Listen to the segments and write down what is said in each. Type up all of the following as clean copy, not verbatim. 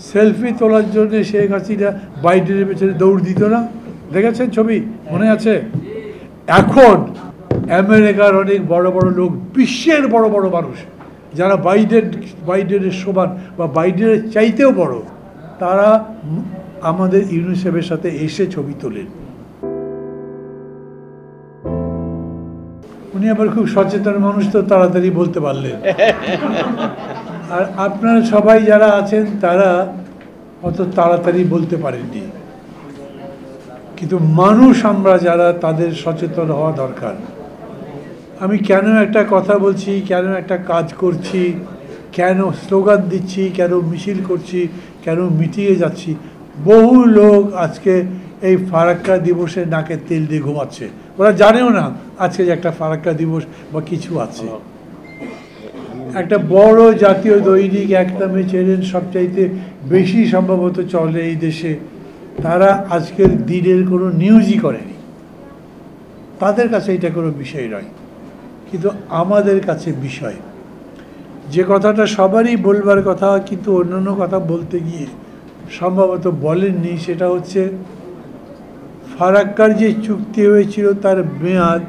Selfie তোলার জন্য শেখ হাসিনা বাইডেনের পেছনে দৌড় দিত না, দেখেছেন ছবি মনে আছে? এখন আমেরিকার অনেক বড় বড় লোক, বিশ্বের বড় বড় মানুষ যারা বাইডেনের সমান বা বাইডেনের চাইতেও বড়, তারা আমাদের ইউনিসেফের সাথে এসে ছবি তোলেন। উনি আবার খুব সচেতন মানুষ, তো তাড়াতাড়ি বলতে পারলেন। আর আপনারা সবাই যারা আছেন তারা অত তাড়াতাড়ি বলতে পারেননি, কিন্তু মানুষ আমরা যারা, তাদের সচেতন হওয়া দরকার। আমি কেন একটা কথা বলছি, কেন একটা কাজ করছি, কেন স্লোগান দিচ্ছি, কেন মিছিল করছি, কেন মিটিংয়ে যাচ্ছি, বহু লোক আজকে এই ফারাক্কা দিবসে নাকে তেল দিয়ে ঘুমাচ্ছে। ওরা জানেও না আজকে যে একটা ফারাক্কা দিবস বা কিছু আছে। একটা বড় জাতীয় দৈনিক এক নামে চেনেন, সবচাইতে বেশি সম্ভবত চলে এই দেশে, তারা আজকের দিনের কোনো নিউজই করেনি। তাদের কাছে এটা কোনো বিষয় নয়, কিন্তু আমাদের কাছে বিষয়। যে কথাটা সবারই বলবার কথা কিন্তু অন্যান্য কথা বলতে গিয়ে সম্ভবত বলেননি, সেটা হচ্ছে ফারাক্কার যে চুক্তি হয়েছিল তার মেয়াদ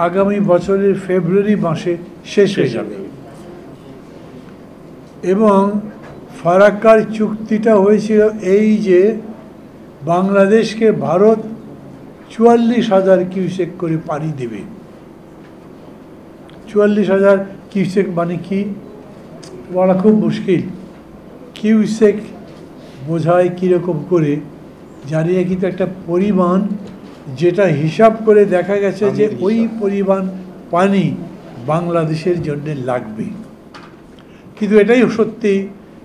আগামী বছরের ফেব্রুয়ারি মাসে শেষ হয়ে যাবে, এবং ফারাক্কার চুক্তিটা হয়েছিল এই যে বাংলাদেশকে ভারত ৪৪,০০০ কিউসেক করে পানি দেবে। ৪৪,০০০ কিউসেক মানে কি বলা খুব মুশকিল। কিউসেক বোঝায় কীরকম করে জানি না, কিন্তু একটা পরিমাণ যেটা হিসাব করে দেখা গেছে যে ওই পরিমাণ পানি বাংলাদেশের জন্য লাগবে। কিন্তু এটাই সত্যি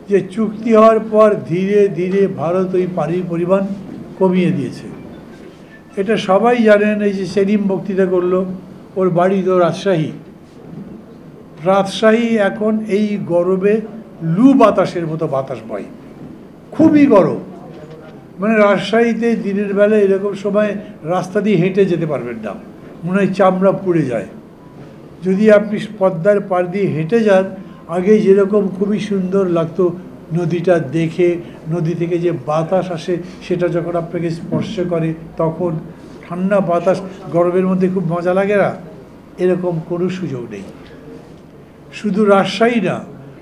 যে চুক্তি হওয়ার পর ধীরে ধীরে ভারত ওই পানির পরিমাণ কমিয়ে দিয়েছে। এটা সবাই জানেন। এই যে সেলিম বক্তৃতা করলো, ওর বাড়ি তো রাজশাহী এখন এই গরমে লু বাতাসের মতো বাতাস বয়, খুবই গরম। মানে রাজশাহীতে দিনের বেলা এরকম সময় রাস্তা দিয়ে হেঁটে যেতে পারবেন না, মনে হয় চামড়া পুড়ে যায়। যদি আপনি পদ্মার পাড় দিয়ে হেঁটে যান, আগে যেরকম খুবই সুন্দর লাগতো নদীটা দেখে, নদী থেকে যে বাতাস আসে সেটা যখন আপনাকে স্পর্শ করে তখন ঠান্ডা বাতাস, গরমের মধ্যে খুব মজা লাগে না, এরকম কোনো সুযোগ নেই। শুধু রাজশাহী না,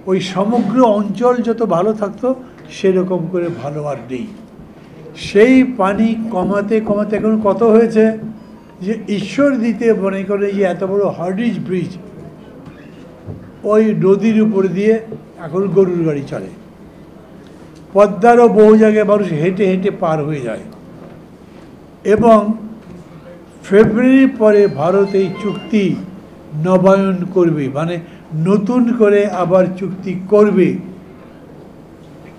ওই সমগ্র অঞ্চল যত ভালো থাকতো সেরকম করে ভালো আর নেই। সেই পানি কমাতে কমাতে এখন কত হয়েছে যে ঈশ্বর দিতে মনে করে যে এত বড় হার্ডিজ ব্রিজ, ওই নদীর উপর দিয়ে এখন গরুর গাড়ি চলে। পদ্মারও বহু জায়গায় মানুষ হেঁটে হেঁটে পার হয়ে যায়। এবং ফেব্রুয়ারির পরে ভারত এই চুক্তি নবায়ন করবে, মানে নতুন করে আবার চুক্তি করবে।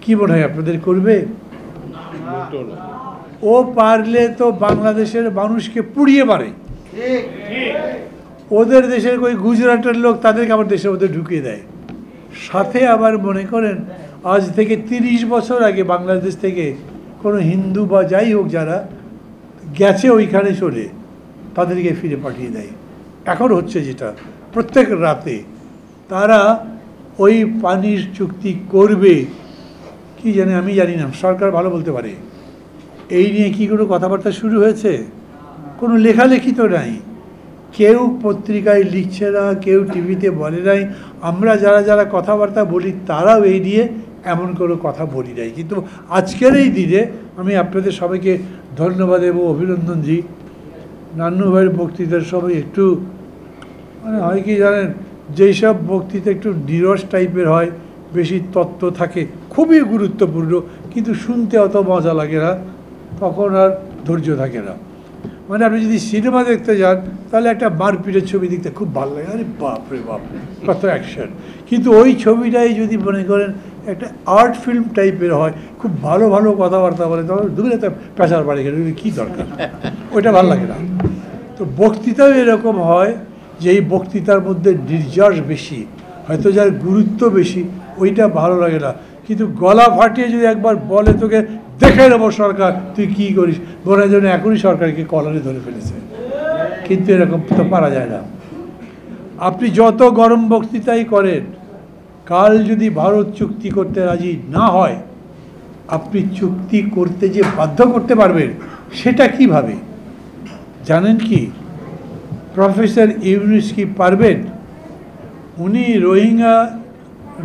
কি মনে হয় আপনাদের করবে? ও পারলে তো বাংলাদেশের মানুষকে পুড়িয়ে মারে। ওদের দেশের ওই গুজরাটের লোক তাদেরকে আবার দেশের মধ্যে ঢুকিয়ে দেয়। সাথে আবার মনে করেন আজ থেকে ৩০ বছর আগে বাংলাদেশ থেকে কোনো হিন্দু বা যাই হোক যারা গেছে ওইখানে চলে, তাদেরকে ফিরে পাঠিয়ে দেয়। এখন হচ্ছে যেটা প্রত্যেক রাতে তারা ওই পানির চুক্তি করবে কি জানে, আমি জানি না, সরকার ভালো বলতে পারে। এই নিয়ে কি কোনো কথাবার্তা শুরু হয়েছে? কোনো লেখালেখি তো নাই, কেউ পত্রিকায় লিখছে না, কেউ টিভিতে বলে নাই। আমরা যারা যারা কথাবার্তা বলি তারাও এই নিয়ে এমন কোনো কথা বলি নাই। কিন্তু আজকের এই দিনে আমি আপনাদের সবাইকে ধন্যবাদ এবং অভিনন্দন দিই। নান্নু ভাইয়ের বক্তৃতার সময় একটু মানে হয় কি জানেন, যেই সব বক্তৃতা একটু নিরস টাইপের হয়, বেশি তত্ত্ব থাকে, খুবই গুরুত্বপূর্ণ, কিন্তু শুনতে অত মজা লাগে না, তখন আর ধৈর্য থাকে না। মানে আপনি যদি সিনেমা দেখতে যান তাহলে একটা মারপিটের ছবি দেখতে খুব ভালো লাগে, আরে বাপ রে বাপ কত অ্যাকশন। কিন্তু ওই ছবিটাই যদি মনে করেন একটা আর্ট ফিল্ম টাইপের হয়, খুব ভালো ভালো কথাবার্তা বলে, তখন দূরে তো পেশার বাড়ি গেলে কী দরকার, ওইটা ভালো লাগে না। তো বক্তৃতাও এরকম হয় যে এই বক্তৃতার মধ্যে নির্যাস বেশি, হয়তো যার গুরুত্ব বেশি, ওইটা ভালো লাগে না। কিন্তু গলা ফাটিয়ে যদি একবার বলে তোকে দেখে নেবো সরকার, তুই কী করিস, মনে জন্য এখনই সরকারকে কলারে ধরে ফেলেছে। কিন্তু এরকম তো পারা যায় না। আপনি যত গরম বক্তৃতাই করেন, কাল যদি ভারত চুক্তি করতে রাজি না হয়, আপনি চুক্তি করতে যে বাধ্য করতে পারবেন সেটা কিভাবে জানেন কি? প্রফেসর ইউনূস কি পারবেন? উনি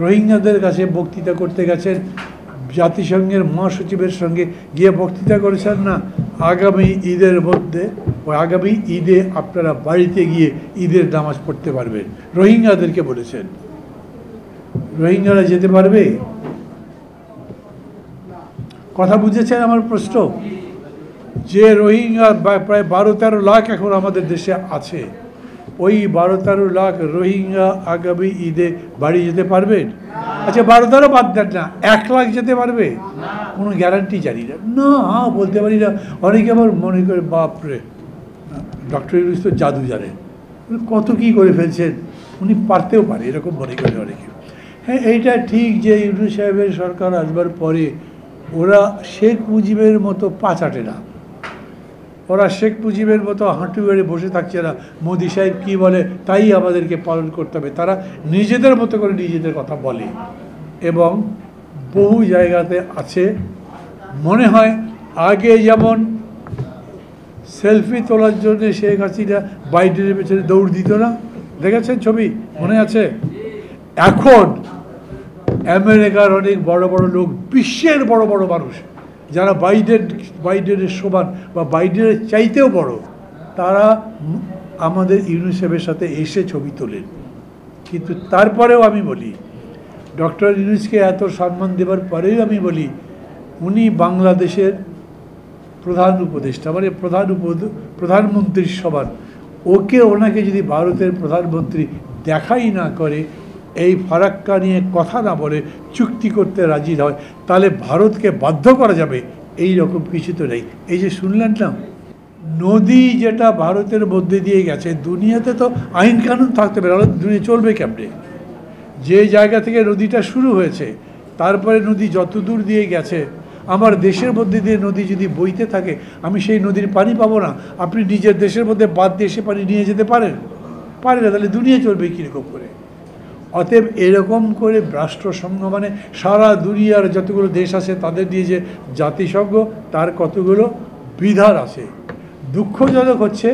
রোহিঙ্গাদের কাছে বক্তৃতা করতে গেছেন, জাতিসংঘের মহাসচিবের সঙ্গে গিয়ে বক্তৃতা করেছেন না আগামী ঈদের মধ্যে, ওই আগামী ঈদে আপনারা বাড়িতে গিয়ে ঈদের নামাজ পড়তে পারবেন, রোহিঙ্গাদেরকে বলেছেন। রোহিঙ্গারা যেতে পারবে? কথা বুঝেছেন আমার প্রশ্ন? যে রোহিঙ্গা প্রায় 12-13 লাখ এখন আমাদের দেশে আছে, ওই 12-13 লাখ রোহিঙ্গা আগামী ঈদে বাড়ি যেতে পারবেন? আচ্ছা 12-13 বাদ দেন না, 1 লাখ যেতে পারবে? কোনো গ্যারান্টি জানি না, না বলতে পারি না। অনেকে আবার মনে করে বাপরে ডক্টর ইউনূস তো জাদু জানেন, কত কী করে ফেলছেন, উনি পারতেও পারে এরকম মনে করে অনেকে। হ্যাঁ এইটা ঠিক যে ইউনূস সাহেবের সরকার আসবার পরে ওরা শেখ মুজিবের মতো পা চাটে না, ওরা শেখ মুজিবের মতো হাঁটু বেড়ে বসে থাকছে না, মোদি সাহেব কী বলে তাই আমাদেরকে পালন করতে হবে। তারা নিজেদের মতো করে নিজেদের কথা বলে এবং বহু জায়গাতে আছে। মনে হয় আগে যেমন সেলফি তোলার জন্য শেখ হাসিনা বাইডেনের পেছনে দৌড় দিত না, দেখেছেন ছবি মনে আছে? এখন আমেরিকার অনেক বড় বড় লোক, বিশ্বের বড় বড় মানুষ যারা বাইডেনের সমান বা বাইডেনের চাইতেও বড়, তারা আমাদের ইউনিসেফের সাথে এসে ছবি তোলেন। কিন্তু তারপরেও আমি বলি, ডক্টর ইউনূসকে এত সম্মান দেওয়ার পরেও আমি বলি উনি বাংলাদেশের প্রধান উপদেষ্টা, মানে প্রধানমন্ত্রীর সমান। ওনাকে যদি ভারতের প্রধানমন্ত্রী দেখাই না করে, এই ফারাক্কা নিয়ে কথা না বলে চুক্তি করতে রাজি হয়, তাহলে ভারতকে বাধ্য করা যাবে এই রকম কিছু তো নেই। এই যে শুনলেন না, নদী যেটা ভারতের মধ্যে দিয়ে গেছে, দুনিয়াতে তো আইন কানুন থাকতে পারে, দুনিয়া চলবে কেমনে? যে জায়গা থেকে নদীটা শুরু হয়েছে, তারপরে নদী যত দূর দিয়ে গেছে, আমার দেশের মধ্যে দিয়ে নদী যদি বইতে থাকে, আমি সেই নদীর পানি পাবো না। আপনি নিজের দেশের মধ্যে বাদ দিয়ে সে পানি নিয়ে যেতে পারেন? পারে না, তাহলে দুনিয়া চলবে কীরকম করে? অতএব এরকম করে রাষ্ট্রসংঘ মানে সারা দুনিয়ার যতগুলো দেশ আছে তাদের দিয়ে যে জাতিসংঘ, তার কতগুলো বিধান আছে। দুঃখজনক হচ্ছে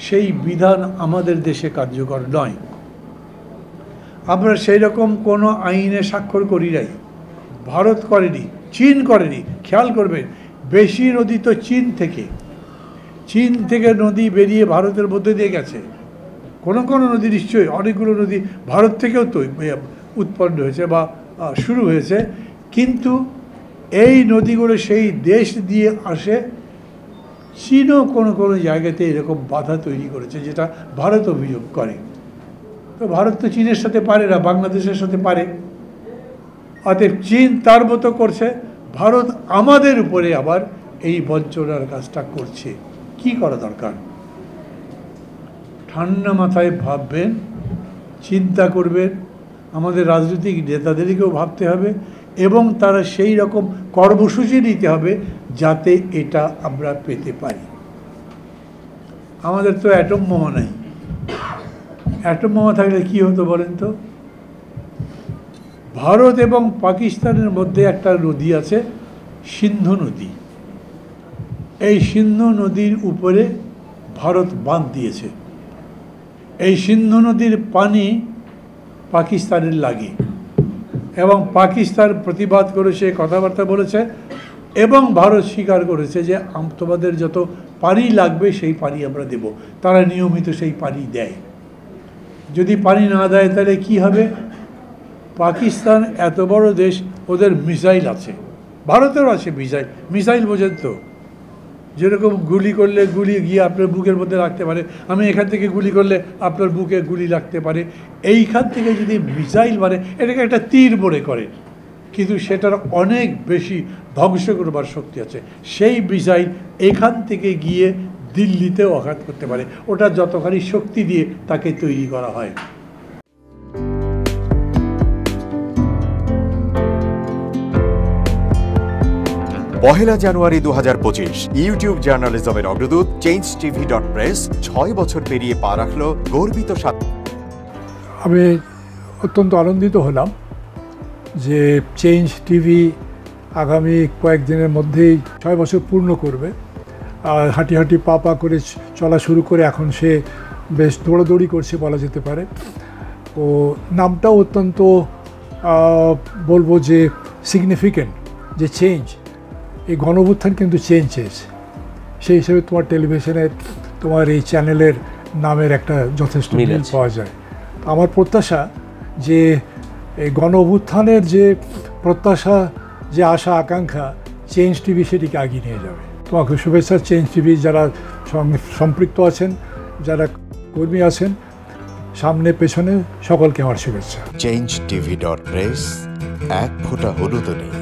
সেই বিধান আমাদের দেশে কার্যকর নয়। আমরা সেই রকম কোনো আইনে স্বাক্ষর করি নাই, ভারত করেনি, চীন করেনি। খেয়াল করবেন, বেশি নদী তো চীন থেকে নদী বেরিয়ে ভারতের মধ্যে দিয়ে গেছে। কোনো কোনো নদী নিশ্চয়ই, অনেকগুলো নদী ভারত থেকেও তো উৎপন্ন হয়েছে বা শুরু হয়েছে, কিন্তু এই নদীগুলো সেই দেশ দিয়ে আসে। চীনও কোনো কোনো জায়গাতে এরকম বাধা তৈরি করেছে, যেটা ভারত অভিযোগ করে। তো ভারত তো চীনের সাথে পারে না, বাংলাদেশের সাথে পারে। অতএব চীন তার মতো করছে, ভারত আমাদের উপরে আবার এই বঞ্চনার কাজটা করছে। কি করা দরকার? ঠান্ডা মাথায় ভাববেন, চিন্তা করবেন, আমাদের রাজনৈতিক নেতাদেরকেও ভাবতে হবে এবং তারা সেই রকম কর্মসূচি নিতে হবে যাতে এটা আমরা পেতে পারি। আমাদের তো অ্যাটম বোমা নাই, অ্যাটম বোমা থাকলে কী হতো বলেন তো? ভারত এবং পাকিস্তানের মধ্যে একটা নদী আছে, সিন্ধু নদী। এই সিন্ধু নদীর উপরে ভারত বাঁধ দিয়েছে। এই সিন্ধু নদীর পানি পাকিস্তানের লাগে এবং পাকিস্তান প্রতিবাদ করেছে, কথাবার্তা বলেছে এবং ভারত স্বীকার করেছে যে তোমাদের যত পানি লাগবে সেই পানি আমরা দেব। তারা নিয়মিত সেই পানি দেয়। যদি পানি না দেয় তাহলে কি হবে? পাকিস্তান এত বড় দেশ, ওদের মিসাইল আছে, ভারতেরও আছে মিসাইল বোঝেন তো? যেরকম গুলি করলে গুলি গিয়ে আপনার বুকের মধ্যে লাগতে পারে, আমি এখান থেকে গুলি করলে আপনার বুকে গুলি লাগতে পারে। এইখান থেকে যদি মিসাইল মারে, এটাকে একটা তীর মনে করে, কিন্তু সেটার অনেক বেশি ধ্বংস করবার শক্তি আছে। সেই মিসাইল এখান থেকে গিয়ে দিল্লিতেও আঘাত করতে পারে, ওটা যতখানি শক্তি দিয়ে তাকে তৈরি করা হয়। পহেলা জানুয়ারি 2025 ইউটিউব জার্নালিজমের অগ্রদূত changetv.press 6 বছর পেরিয়ে পা রাখল গর্বিত সাথে। আমি অত্যন্ত আনন্দিত হলাম যে চেঞ্জ টিভি আগামী কয়েকদিনের মধ্যেই 6 বছর পূর্ণ করবে। হাঁটি হাঁটি পা পা করে চলা শুরু করে এখন সে বেশ দৌড়াদৌড়ি করছে বলা যেতে পারে। ও নামটাও অত্যন্ত বলবো যে সিগনিফিক্যান্ট, যে চেঞ্জ, এই গণঅভ্যুত্থান কিন্তু চেঞ্জ চেয়েছে। সেই হিসেবে তোমার টেলিভিশনের, তোমার এই চ্যানেলের নামের একটা যথেষ্ট মিল পাওয়া যায়। আমার প্রত্যাশা যে এই গণঅভ্যুত্থানের যে প্রত্যাশা, যে আশা আকাঙ্ক্ষা, চেঞ্জ টিভি সেটিকে এগিয়ে নিয়ে যাবে। তোমাকে শুভেচ্ছা। চেঞ্জ টিভি যারা সম্পৃক্ত আছেন, যারা কর্মী আছেন, সামনে পেছনে সকলকে আমার শুভেচ্ছা। changetv.press, এক ফোঁটা হলুদও নেই।